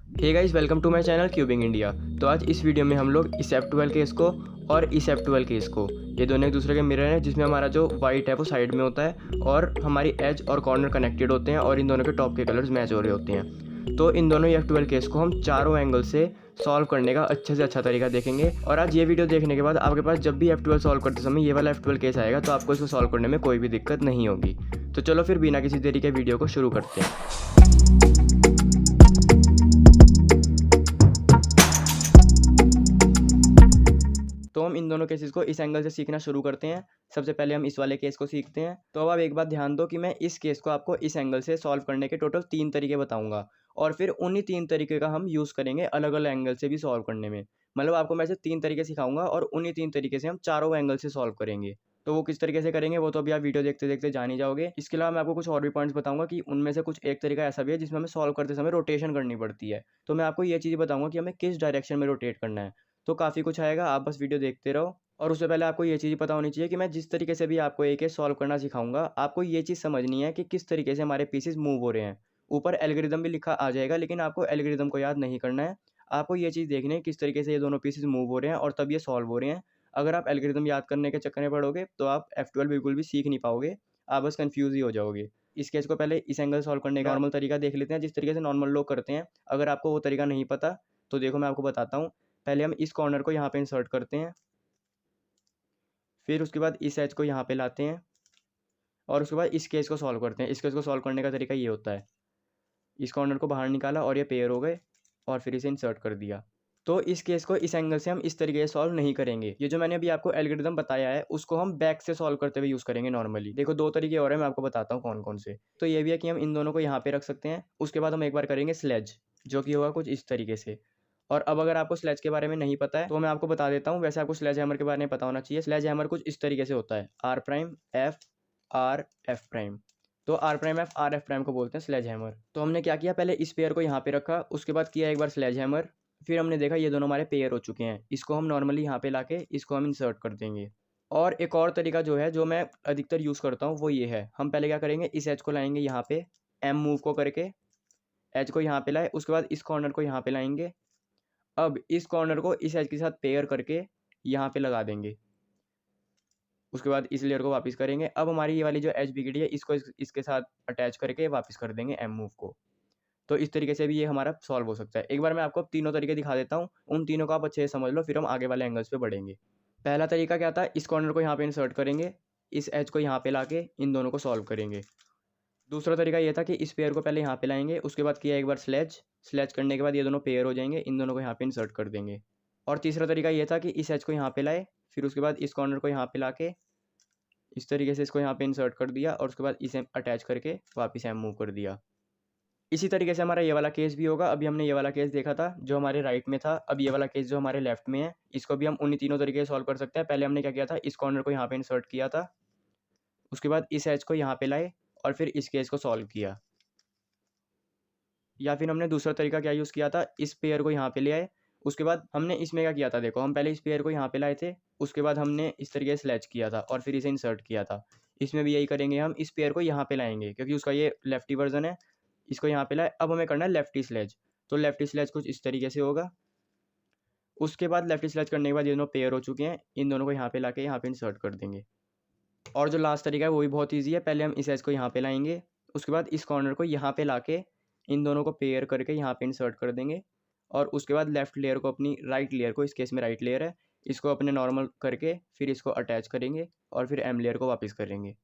Hey guys, welcome to my channel cubing India. तो आज इस वीडियो में हम लोग इस F12 केस को और इस F12 केस को, ये दोनों एक दूसरे के मिरर हैं, जिसमें हमारा जो वाइट है वो साइड में होता है और हमारी एज और कॉर्नर कनेक्टेड होते हैं और इन दोनों के टॉप के कलर्स मैच हो रहे होते हैं। तो इन दोनों F12 केस को हम चारों एंगल से सॉल्व करने का अच्छे से अच्छा तरीका देखेंगे। और आज ये वीडियो देखने के बाद आपके पास जब भी F12 सॉल्व करते समय ये वाला F12 केस आएगा तो आपको इसको सॉल्व करने में कोई भी दिक्कत नहीं होगी। तो चलो फिर बिना किसी देरी के वीडियो को शुरू करते हैं। तो हम इन दोनों केसेस को इस एंगल से सीखना शुरू करते हैं। सबसे पहले हम इस वाले केस को सीखते हैं। तो अब आप एक बात ध्यान दो कि मैं इस केस को आपको इस एंगल से सॉल्व करने के टोटल 3 तरीके बताऊंगा और फिर उन्हीं 3 तरीके का हम यूज़ करेंगे अलग अलग एंगल से भी सॉल्व करने में। मतलब आपको मैं सिर्फ 3 तरीके सिखाऊंगा और उन्हीं 3 तरीके से हम चारों एंगल से सॉल्व करेंगे। तो वो किस तरीके से करेंगे वो तो अभी आप वीडियो देखते देखते जान ही जाओगे। इसके अलावा मैं आपको कुछ और भी पॉइंट्स बताऊंगा कि उनमें से कुछ एक तरीका ऐसा भी है जिसमें हमें सॉल्व करते समय रोटेशन करनी पड़ती है। तो मैं आपको ये चीज़ बताऊंगा कि हमें किस डायरेक्शन में रोटेट करना है। तो काफ़ी कुछ आएगा, आप बस वीडियो देखते रहो। और उससे पहले आपको ये चीज़ पता होनी चाहिए कि मैं जिस तरीके से भी आपको एक केस सॉल्व करना सिखाऊंगा, आपको ये चीज़ समझनी है कि किस तरीके से हमारे पीसेस मूव हो रहे हैं। ऊपर एल्गोरिदम भी लिखा आ जाएगा, लेकिन आपको एल्गोरिदम को याद नहीं करना है। आपको ये चीज़ देखनी है किस तरीके से ये दोनों पीसेस मूव हो रहे हैं और तब ये सॉल्व हो रहे हैं। अगर आप एल्गोरिदम याद करने के चक्कर में पड़ोगे तो आप F12 बिल्कुल भी सीख नहीं पाओगे, आप बस कन्फ्यूज़ ही हो जाओगे। इस केस को पहले इस एंगल सॉल्व करने का नॉर्मल तरीका देख लेते हैं, जिस तरीके से नॉर्मल लोग करते हैं। अगर आपको वो तरीका नहीं पता तो देखो मैं आपको बताता हूँ। पहले हम इस कॉर्नर को यहाँ पे इंसर्ट करते हैं, फिर उसके बाद इस एज को यहाँ पे लाते हैं और उसके बाद इस केस को सॉल्व करते हैं। इस केस को सॉल्व करने का तरीका ये होता है, इस कॉर्नर को बाहर निकाला और ये पेयर हो गए और फिर इसे इंसर्ट कर दिया। तो इस केस को इस एंगल से हम इस तरीके से सॉल्व नहीं करेंगे। ये जो मैंने अभी आपको एल्गोरिदम बताया है उसको हम बैक से सॉल्व करते हुए यूज़ करेंगे नॉर्मली। देखो 2 तरीके और हैं, मैं आपको बताता हूँ कौन कौन से। तो ये भी है कि हम इन दोनों को यहाँ पे रख सकते हैं। उसके बाद हम एक बार करेंगे स्लेज, जो कि होगा कुछ इस तरीके से। और अब अगर आपको स्लेज के बारे में नहीं पता है तो मैं आपको बता देता हूँ। वैसे आपको स्लेज हैमर के बारे में पता होना चाहिए। स्लेज हैमर कुछ इस तरीके से होता है, R prime F R F prime. तो R prime F R F prime को बोलते हैं स्लेज हैमर। तो हमने क्या किया, पहले इस पेयर को यहाँ पे रखा, उसके बाद किया एक बार स्लेज हैमर, फिर हमने देखा ये दोनों हमारे पेयर हो चुके हैं। इसको हम नॉर्मली यहाँ पे लाके इसको हम इंसर्ट कर देंगे। और एक और तरीका जो है, जो मैं अधिकतर यूज़ करता हूँ, वो ये है। हम पहले क्या करेंगे, इस एज को लाएंगे यहाँ पे, एम मूव को करके एज को यहाँ पे लाए, उसके बाद इस कॉर्नर को यहाँ पे लाएंगे। अब इस कॉर्नर को इस एज के साथ पेयर करके यहाँ पे लगा देंगे। उसके बाद इस लेयर को वापस करेंगे। अब हमारी ये वाली जो एज बिगड़ी है इसको इसके साथ अटैच करके वापस कर देंगे एम मूव को। तो इस तरीके से भी ये हमारा सॉल्व हो सकता है। एक बार मैं आपको अब तीनों तरीके दिखा देता हूँ, उन तीनों को आप अच्छे से समझ लो, फिर हम आगे वाले एंगल्स पे बढ़ेंगे। पहला तरीका क्या था, इस कॉर्नर को यहाँ पे इंसर्ट करेंगे, इस एज को यहाँ पे लाके इन दोनों को सॉल्व करेंगे। दूसरा तरीका ये था कि इस पेयर को पहले यहाँ पे लाएंगे, उसके बाद किया एक बार स्लेज, स्लेज करने के बाद ये दोनों पेयर हो जाएंगे, इन दोनों को यहाँ पे इंसर्ट कर देंगे। और तीसरा तरीका ये था कि इस एज को यहाँ पे लाए, फिर उसके बाद इस कॉर्नर को यहाँ पे लाके इस तरीके से इसको यहाँ पे इंसर्ट कर दिया और उसके बाद इसे अटैच करके वापस एम मूव कर दिया। इसी तरीके से हमारा ये वाला केस भी होगा। अभी हमने ये वाला केस देखा था जो हमारे राइट में था, अब ये वाला केस जो हमारे लेफ्ट में है, इसको भी हम उन्हीं तीनों तरीके से सॉल्व कर सकते हैं। पहले हमने क्या किया था, इस कॉर्नर को यहाँ पे इंसर्ट किया था, उसके बाद इस एज को यहाँ पे लाए और फिर इस केस को सॉल्व किया। या फिर हमने दूसरा तरीका क्या यूज़ किया था, इस पेयर को यहाँ पे ले आए, उसके बाद हमने इसमें क्या किया था, देखो हम पहले इस पेयर को यहाँ पे लाए थे, उसके बाद हमने इस तरीके से स्लेच किया था और फिर इसे इंसर्ट किया था। इसमें भी यही करेंगे, हम इस पेयर को यहाँ पे लाएंगे क्योंकि उसका ये लेफ्टी वर्जन है। इसको यहाँ पे लाए, अब हमें करना है लेफ्टी स्लेज। तो लेफ्टी स्लेज कुछ इस तरीके से होगा। उसके बाद लेफ्टी स्लेज करने के बाद ये दोनों पेयर हो चुके हैं, इन दोनों को यहाँ पे लाके यहाँ पे इंसर्ट कर देंगे। और जो लास्ट तरीका है वो भी बहुत ईजी है। पहले हम इस एज को यहाँ पे लाएंगे, उसके बाद इस कॉर्नर को यहाँ पे लाके इन दोनों को पेयर करके यहाँ पे इंसर्ट कर देंगे। और उसके बाद लेफ्ट लेयर को, अपनी राइट लेयर को, इस केस में राइट लेयर है, इसको अपने नॉर्मल करके फिर इसको अटैच करेंगे और फिर एम लेयर को वापस करेंगे।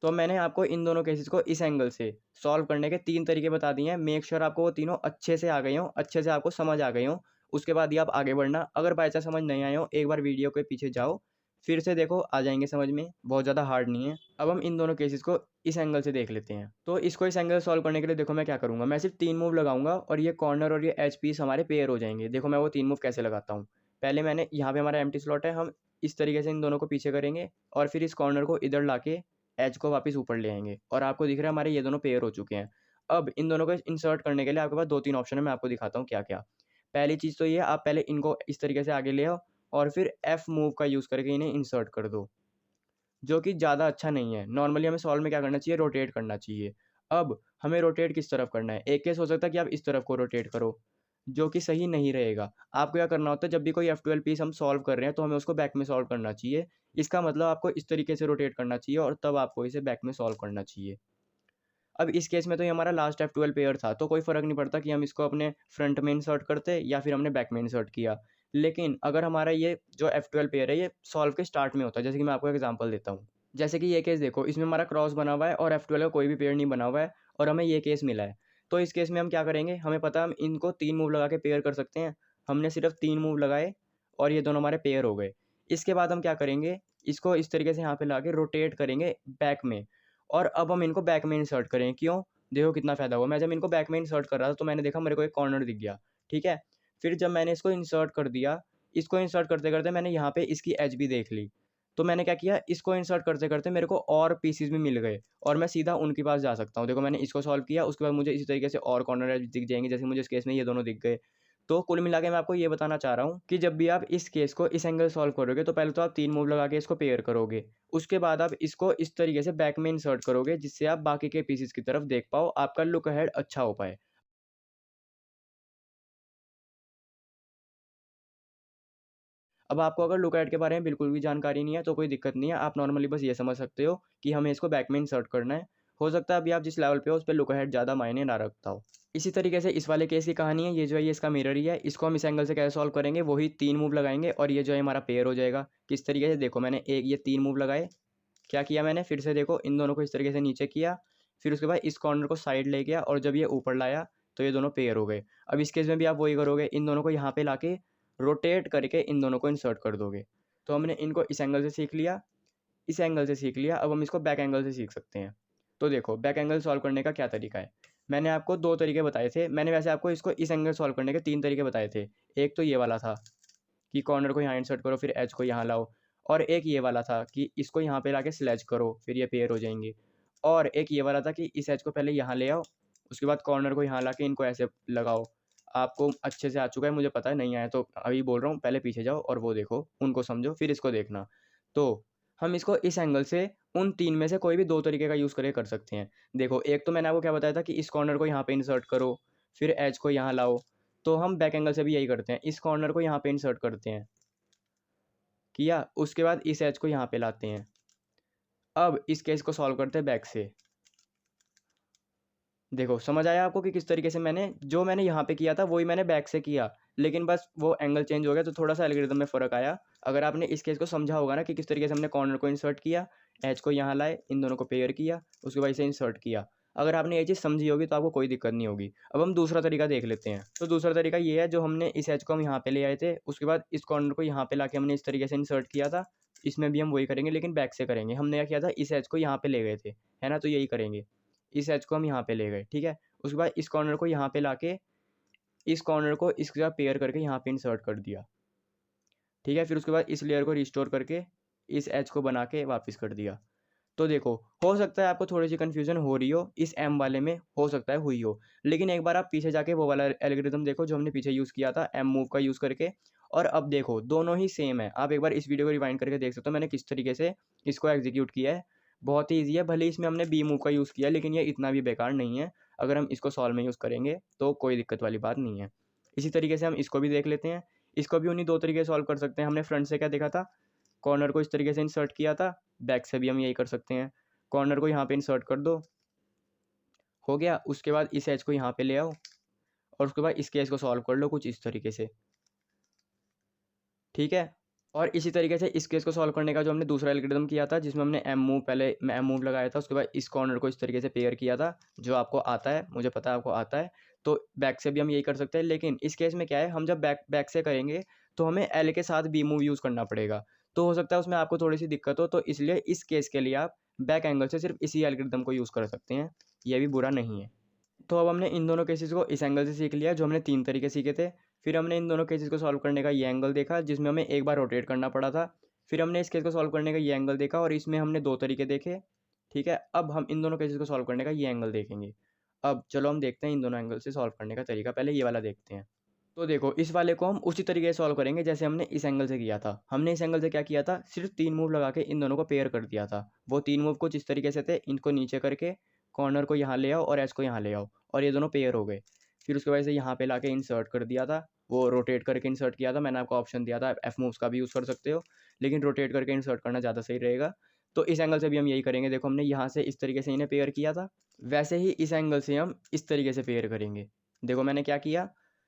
तो मैंने आपको इन दोनों केसेस को इस एंगल से सॉल्व करने के 3 तरीके बता दिए हैं। मेक श्योर आपको वो तीनों अच्छे से आ गए हों, अच्छे से आपको समझ आ गए हों। उसके बाद ही आप आगे बढ़ना। अगर बाई चांस समझ नहीं आए हो, एक बार वीडियो के पीछे जाओ, फिर से देखो, आ जाएंगे समझ में। बहुत ज़्यादा हार्ड नहीं है। अब हम इन दोनों केसेस को इस एंगल से देख लेते हैं। तो इसको इस एंगल से सॉल्व करने के लिए देखो मैं क्या करूँगा, मैं सिर्फ 3 मूव लगाऊंगा और ये कॉर्नर और ये एच पीस हमारे पेयर हो जाएंगे। देखो मैं वो 3 मूव कैसे लगाता हूँ। पहले मैंने यहाँ पे हमारा एम्प्टी स्लॉट है, हम इस तरीके से इन दोनों को पीछे करेंगे और फिर इस कॉर्नर को इधर लाके एज को वापस ऊपर ले आएंगे और आपको दिख रहा है हमारे ये दोनों पेयर हो चुके हैं। अब इन दोनों को इंसर्ट करने के लिए आपके पास 2-3 ऑप्शन है, मैं आपको दिखाता हूँ क्या क्या। पहली चीज़ तो ये, आप पहले इनको इस तरीके से आगे ले आओ और फिर एफ मूव का यूज़ करके इन्हें इंसर्ट कर दो, जो कि ज़्यादा अच्छा नहीं है। नॉर्मली हमें सॉल्व में क्या करना चाहिए, रोटेट करना चाहिए। अब हमें रोटेट किस तरफ करना है, एक केस हो सकता है कि आप इस तरफ को रोटेट करो, जो कि सही नहीं रहेगा। आपको क्या करना होता है, जब भी कोई F12 पीस हम सॉल्व कर रहे हैं तो हमें उसको बैक में सॉल्व करना चाहिए। इसका मतलब आपको इस तरीके से रोटेट करना चाहिए और तब आपको इसे बैक में सॉल्व करना चाहिए। अब इस केस में तो ये हमारा लास्ट F12 पेयर था, तो कोई फ़र्क नहीं पड़ता कि हम इसको अपने फ्रंट में इंसर्ट करते या फिर हमने बैक में इंसर्ट किया। लेकिन अगर हमारा ये जो F12 पेयर है ये सॉल्व के स्टार्ट में होता है, जैसे कि मैं आपको एग्ज़ाम्पल देता हूँ। जैसे कि ये केस देखो, इसमें हमारा क्रॉस बना हुआ है और F12 का कोई भी पेयर नहीं बना हुआ है और हमें ये केस मिला है। तो इस केस में हम क्या करेंगे, हमें पता है हम इनको 3 मूव लगा के पेयर कर सकते हैं। हमने सिर्फ़ 3 मूव लगाए और ये दोनों हमारे पेयर हो गए। इसके बाद हम क्या करेंगे, इसको इस तरीके से यहाँ पे लाके रोटेट करेंगे बैक में और अब हम इनको बैक में इंसर्ट करें। क्यों? देखो कितना फ़ायदा हुआ। मैं जब इनको बैक में इंसर्ट कर रहा था तो मैंने देखा मेरे को एक कॉर्नर दिख गया, ठीक है? फिर जब मैंने इसको इंसर्ट कर दिया, इसको इंसर्ट करते-करते मैंने यहाँ पे इसकी एज भी देख ली। तो मैंने क्या किया, इसको इंसर्ट करते-करते मेरे को और पीसेस भी मिल गए और मैं सीधा उनके पास जा सकता हूँ। देखो मैंने इसको सॉल्व किया, उसके बाद मुझे इसी तरीके से और कॉर्नर एज दिख जाएँगे, जैसे मुझे इस केस में ये दोनों दिख गए। तो कुल मिला के मैं आपको ये बताना चाह रहा हूँ कि जब भी आप इस केस को इस एंगल सॉल्व करोगे तो पहले तो आप 3 मूव लगा के इसको पेयर करोगे। उसके बाद आप इसको इस तरीके से बैक में इंसर्ट करोगे जिससे आप बाकी के पीसेस की तरफ देख पाओ, आपका लुक अहेड अच्छा हो पाए। अब आपको अगर लुक अहेड के बारे में बिल्कुल भी जानकारी नहीं है तो कोई दिक्कत नहीं है, आप नॉर्मली बस ये समझ सकते हो कि हमें इसको बैक में इंसर्ट करना है। हो सकता है अभी आप जिस लेवल पे हो उस पे लुक अहेड ज़्यादा मायने ना रखता हो। इसी तरीके से इस वाले केस की कहानी है, ये जो है ये इसका मिरर ही है, इसको हम इस एंगल से कैसे सॉल्व करेंगे, वही 3 मूव लगाएँगे और ये जो है हमारा पेयर हो जाएगा। किस तरीके से, देखो मैंने एक ये 3 मूव लगाए, क्या किया मैंने फिर से देखो इन दोनों को इस तरीके से नीचे किया, फिर उसके बाद इस कॉर्नर को साइड ले गया और जब ये ऊपर लाया तो ये दोनों पेयर हो गए। अब इस केस में भी आप वही करोगे, इन दोनों को यहाँ पे लाके रोटेट करके इन दोनों को इंसर्ट कर दोगे। तो हमने इनको इस एंगल से सीख लिया, इस एंगल से सीख लिया, अब हम इसको बैक एंगल से सीख सकते हैं। तो देखो बैक एंगल सॉल्व करने का क्या तरीका है। मैंने आपको 2 तरीके बताए थे, मैंने वैसे आपको इसको इस एंगल सॉल्व करने के 3 तरीके बताए थे। एक तो ये वाला था कि कॉर्नर को यहाँ इंसर्ट करो फिर एज को यहाँ लाओ, और एक ये वाला था कि इसको यहाँ पे लाके स्लेज करो फिर ये पेयर हो जाएंगे, और एक ये वाला था कि इस एज को पहले यहाँ ले आओ, उसके बाद कॉर्नर को यहाँ लाके इनको ऐसे लगाओ। आपको अच्छे से आ चुका है मुझे पता है, नहीं आया तो अभी बोल रहा हूँ, पहले पीछे जाओ और वो देखो, उनको समझो फिर इसको देखना। तो हम इसको इस एंगल से उन 3 में से कोई भी 2 तरीके का यूज़ करके कर सकते हैं। देखो एक तो मैंने आपको क्या बताया था कि इस कॉर्नर को यहाँ पे इंसर्ट करो, फिर एज को यहाँ लाओ, तो हम बैक एंगल से भी यही करते हैं, इस कॉर्नर को यहाँ पे इंसर्ट करते हैं, किया, उसके बाद इस एज को यहाँ पे लाते हैं। अब इस केस को सॉल्व करते हैं बैक से। देखो समझ आया आपको कि किस तरीके से मैंने यहाँ पे किया था वही मैंने बैक से किया, लेकिन बस वो एंगल चेंज हो गया तो थोड़ा सा एल्गोरिथम में फ़र्क आया। अगर आपने इस केस को समझा होगा ना कि किस तरीके से हमने कॉर्नर को इंसर्ट किया, एज को यहाँ लाए, इन दोनों को पेयर किया, उसके बाद इसे इंसर्ट किया। अगर आपने ये चीज़ समझी होगी तो आपको कोई दिक्कत नहीं होगी। अब हम दूसरा तरीका देख लेते हैं। तो दूसरा तरीका ये है, जो हमने इस एज को हम यहाँ पे ले आए थे, उसके बाद इस कॉर्नर को यहाँ पे लाके हमने इस तरीके से इंसर्ट किया था। इसमें भी हम वही करेंगे लेकिन बैक से करेंगे। हमने क्या किया था, इस एज को यहाँ पे ले गए थे, है ना? तो यही करेंगे। इस एज को हम यहाँ पे ले गए, ठीक है? उसके बाद इस कॉर्नर को यहाँ पे लाके इस कॉर्नर को इसके साथ पेयर करके यहाँ पे इंसर्ट कर दिया, ठीक है? फिर उसके बाद इस लेयर को रिस्टोर करके इस एज को बना के वापस कर दिया। तो देखो, हो सकता है आपको थोड़ी-सी कन्फ्यूज़न हो रही हो, इस एम वाले में हो सकता है हुई हो। लेकिन एक बार आप पीछे जाके वो वाला एल्गोरिथम देखो जो हमने पीछे यूज़ किया था एम मूव का यूज़ करके, और अब देखो दोनों ही सेम है। आप एक बार इस वीडियो को रिवाइंड करके देख सकते हो मैंने किस तरीके से इसको एग्ज़ीक्यूट किया है। बहुत ही ईज़ी है, भले ही इसमें हमने बी मूव का यूज़ किया है लेकिन ये इतना भी बेकार नहीं है। अगर हम इसको सॉल्व में यूज़ करेंगे तो कोई दिक्कत वाली बात नहीं है। इसी तरीके से हम इसको भी देख लेते हैं। इसको भी उन्हीं 2 तरीके से सॉल्व कर सकते हैं। हमने फ्रंट से क्या देखा था, कॉर्नर को इस तरीके से इंसर्ट किया था, बैक से भी हम यही कर सकते हैं। कॉर्नर को यहाँ पे इंसर्ट कर दो, हो गया। उसके बाद इस एज को यहाँ पे ले आओ और उसके बाद इस केस को सॉल्व कर लो कुछ इस तरीके से, ठीक है? और इसी तरीके से इस केस को सॉल्व करने का जो हमने दूसरा एल्गोरिथम किया था जिसमें हमने एम मूव लगाया था, उसके बाद इस कॉर्नर को इस तरीके से पेयर किया था, जो आपको आता है, मुझे पता है आपको आता है। तो बैक से भी हम यही कर सकते हैं, लेकिन इस केस में क्या है, हम जब बैक बैक से करेंगे तो हमें एल के साथ बी मूव यूज़ करना पड़ेगा। तो हो सकता है उसमें आपको थोड़ी-सी दिक्कत हो, तो इसलिए इस केस के लिए आप बैक एंगल से सिर्फ़ इसी एल्गोरिथम को यूज़ कर सकते हैं, ये भी बुरा नहीं है। तो अब हमने इन दोनों केसेस को इस एंगल से सीख लिया जो हमने 3 तरीके सीखे थे। फिर हमने इन दोनों केसेस को सॉल्व करने का ये एंगल देखा जिसमें हमें एक बार रोटेट करना पड़ा था। फिर हमने इस केस को सॉल्व करने का ये एंगल देखा और इसमें हमने 2 तरीके देखे, ठीक है? अब हम इन दोनों केसेस को सॉल्व करने का ये एंगल देखेंगे। अब चलो हम देखते हैं इन दोनों एंगल से सॉल्व करने का तरीका, पहले ये वाला देखते हैं। तो देखो इस वाले को हम उसी तरीके से सॉल्व करेंगे जैसे हमने इस एंगल से किया था। हमने इस एंगल से क्या किया था, सिर्फ़ 3 मूव लगा के इन दोनों को पेयर कर दिया था। वो 3 मूव कुछ इस तरीके से थे, इनको नीचे करके कॉर्नर को यहाँ ले आओ और एज को यहाँ ले आओ और ये दोनों पेयर हो गए। फिर उसके वजह से यहाँ पे लाके इंसर्ट कर दिया था, वो रोटेट करके इंसर्ट किया था। मैंने आपको ऑप्शन दिया था एफ मूव्स का भी यूज़ कर सकते हो, लेकिन रोटेट करके इंसर्ट करना ज़्यादा सही रहेगा। तो इस एंगल से भी हम यही करेंगे। देखो हमने यहाँ से इस तरीके से इन्हें पेयर किया था, वैसे ही इस एंगल से हम इस तरीके से पेयर करेंगे। देखो मैंने क्या किया,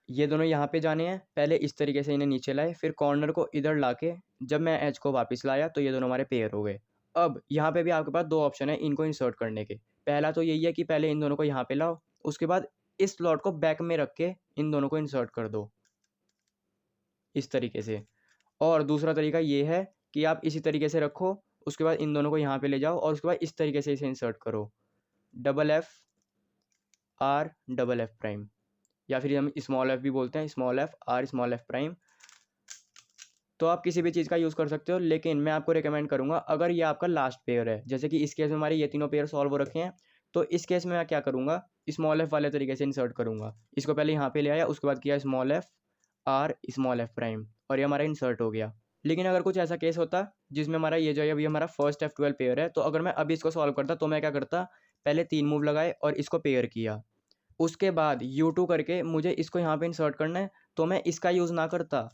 ये दोनों यहाँ पे जाने हैं, पहले इस तरीके से इन्हें नीचे लाए, फिर कॉर्नर को इधर लाके जब मैं एज को वापस लाया तो ये दोनों हमारे पेयर हो गए। अब यहाँ पे भी आपके पास दो ऑप्शन है इनको इंसर्ट करने के। पहला तो यही है कि पहले इन दोनों को यहाँ पे लाओ, उसके बाद इस स्लॉट को बैक में रख के इन दोनों को इंसर्ट कर दो इस तरीके से। और दूसरा तरीका ये है कि आप इसी तरीके से रखो, उसके बाद इन दोनों को यहाँ पे ले जाओ और उसके बाद इस तरीके से इसे इंसर्ट करो, double F R double F prime, या फिर हम स्मॉल एफ भी बोलते हैं, small F R small F prime. तो आप किसी भी चीज़ का यूज़ कर सकते हो, लेकिन मैं आपको रिकमेंड करूँगा अगर ये आपका लास्ट पेयर है, जैसे कि इस केस में हमारे ये तीनों पेयर सॉल्व हो रखे हैं, तो इस केस में मैं क्या करूँगा, स्मॉल एफ वाले तरीके से इंसर्ट करूँगा। इसको पहले यहाँ पे ले आया, उसके बाद किया small F R small F prime, और ये हमारा इंसर्ट हो गया। लेकिन अगर कुछ ऐसा केस होता जिसमें हमारा ये जो है अभी हमारा फर्स्ट F12 पेयर है, तो अगर मैं अभी इसको सॉल्व करता तो मैं क्या करता, पहले 3 मूव लगाए और इसको पेयर किया, उसके बाद U2 करके मुझे इसको यहाँ पे इंसर्ट करना है, तो मैं इसका यूज़ ना करता,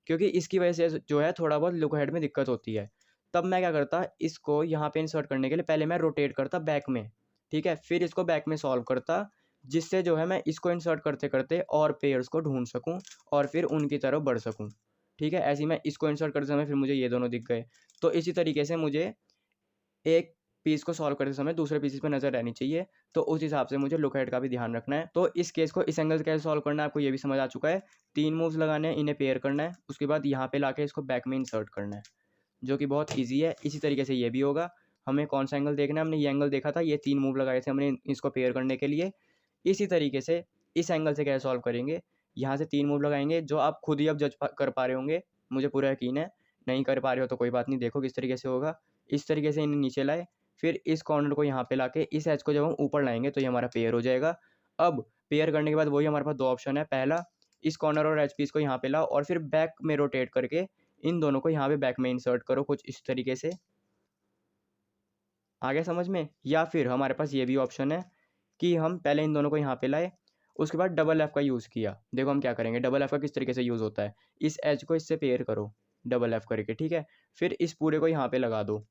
क्योंकि इसकी वजह से जो है थोड़ा बहुत लुक हेड में दिक्कत होती है। तब मैं क्या करता, इसको यहाँ पे इंसर्ट करने के लिए पहले मैं रोटेट करता बैक में, ठीक है, फिर इसको बैक में सॉल्व करता, जिससे जो है मैं इसको इंसर्ट करते करते और पेयर्स को ढूंढ सकूँ और फिर उनकी तरफ बढ़ सकूँ। ठीक है, ऐसे ही मैं इसको इंसर्ट करते समय फिर मुझे ये दोनों दिख गए। तो इसी तरीके से मुझे एक पीस को सॉल्व करते समय दूसरे पीसेस पे नज़र रहनी चाहिए, तो उस हिसाब से मुझे लुक हेड का भी ध्यान रखना है। तो इस केस को इस एंगल से कैसे सॉल्व करना है आपको ये भी समझ आ चुका है। 3 मूव्स लगाने हैं, इन्हें पेयर करना है, उसके बाद यहाँ पे लाके इसको बैक में इंसर्ट करना है, जो कि बहुत ईजी है। इसी तरीके से ये भी होगा। हमें कौन सा एंगल देखना है, हमने ये एंगल देखा था, ये 3 मूव लगाए थे हमने इसको पेयर करने के लिए। इसी तरीके से इस एंगल से कैसे सॉल्व करेंगे, यहाँ से 3 मूव लगाएंगे, जो आप खुद ही अब जज कर पा रहे होंगे, मुझे पूरा यकीन है। नहीं कर पा रहे हो तो कोई बात नहीं, देखो किस तरीके से होगा। इस तरीके से इन्हें नीचे लाए, फिर इस कॉर्नर को यहाँ पे लाके इस एज को जब हम ऊपर लाएंगे तो ये हमारा पेयर हो जाएगा। अब पेयर करने के बाद वही हमारे पास 2 ऑप्शन है, पहला इस कॉर्नर और एज पीस को यहाँ पे लाओ और फिर बैक में रोटेट करके इन दोनों को यहाँ पे बैक में इंसर्ट करो कुछ इस तरीके से। आ गया समझ में? या फिर हमारे पास ये भी ऑप्शन है कि हम पहले इन दोनों को यहाँ पे लाए, उसके बाद डबल एफ का यूज़ किया। देखो हम क्या करेंगे, डबल एफ का किस तरीके से यूज़ होता है, इस एज को इससे पेयर करो डबल एफ करके, ठीक है, फिर इस पूरे को यहाँ पे लगा दो।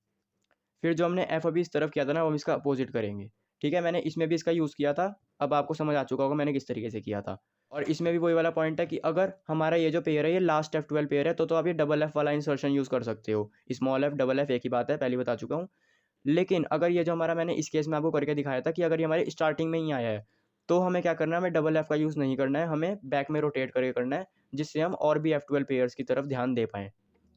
फिर जो हमने एफ अभी इस तरफ किया था ना, वो हम इसका अपोजिट करेंगे, ठीक है। मैंने इसमें भी इसका यूज़ किया था, अब आपको समझ आ चुका होगा मैंने किस तरीके से किया था। और इसमें भी वही वाला पॉइंट है कि अगर हमारा ये जो पेयर है ये लास्ट F12 पेयर है, तो आप ये डबल एफ वाला इंसर्शन यूज़ कर सकते हो। स्मॉल एफ डबल एफ एक ही बात है, पहले बता चुका हूँ। लेकिन अगर ये जो हमारा मैंने इस केस में आपको करके दिखाया था कि अगर ये हमारे स्टार्टिंग में ही आया है, तो हमें क्या करना है, हमें डबल एफ का यूज़ नहीं करना है, हमें बैक में रोटेट करके करना है, जिससे हम और भी F12 पेयर्स की तरफ ध्यान दे पाएँ।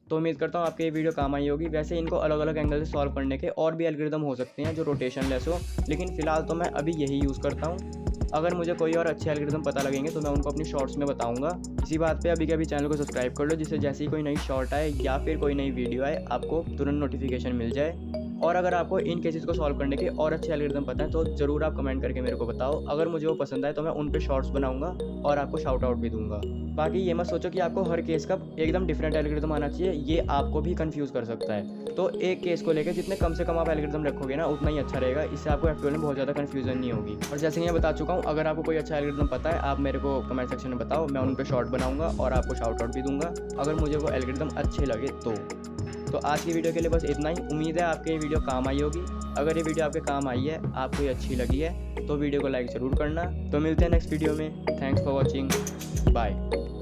तो उम्मीद करता हूँ आपको ये वीडियो काम आई होगी। वैसे इनको अलग अलग एंगल से सॉल्व करने के और भी एल्गोरिदम हो सकते हैं जो रोटेशन लेस हो, लेकिन फ़िलहाल तो मैं अभी यही यूज़ करता हूँ। अगर मुझे कोई और अच्छे एल्गोरिदम पता लगेंगे तो मैं उनको अपनी शॉर्ट्स में बताऊँगा। इसी बात पे अभी के अभी चैनल को सब्सक्राइब कर लो, जिससे जैसे ही कोई नई शॉर्ट आए या फिर कोई नई वीडियो आए आपको तुरंत नोटिफिकेशन मिल जाए। और अगर आपको इन केसेस को सॉल्व करने के और अच्छे एल्गोरिदम पता है तो ज़रूर आप कमेंट करके मेरे को बताओ। अगर मुझे वो पसंद आए तो मैं उन पे शॉर्ट्स बनाऊंगा और आपको शाउट आउट भी दूंगा। बाकी ये मत सोचो कि आपको हर केस का एकदम डिफरेंट एल्गोरिदम आना चाहिए, ये आपको भी कंफ्यूज कर सकता है। तो एक केस को लेकर जितने कम से कम आप एल्गोरिदम रखोगे ना, उतना ही अच्छा रहेगा। इससे आपको F12 में बहुत ज़्यादा कन्फ्यूजन नहीं होगी। और जैसे मैं बता चुका हूँ, अगर आपको कोई अच्छा एल्गोरिदम पता है आप मेरे को कमेंट सेक्शन में बताओ, मैं उन पर शॉर्ट बनाऊंगा और आपको शाउट आउट भी दूंगा अगर मुझे वो एल्गोरिदम अच्छे लगे तो आज की वीडियो के लिए बस इतना ही। उम्मीद है आपके ये वीडियो काम आई होगी। अगर ये वीडियो आपके काम आई है, आपको ये अच्छी लगी है, तो वीडियो को लाइक ज़रूर करना। तो मिलते हैं नेक्स्ट वीडियो में। Thanks for watching, bye.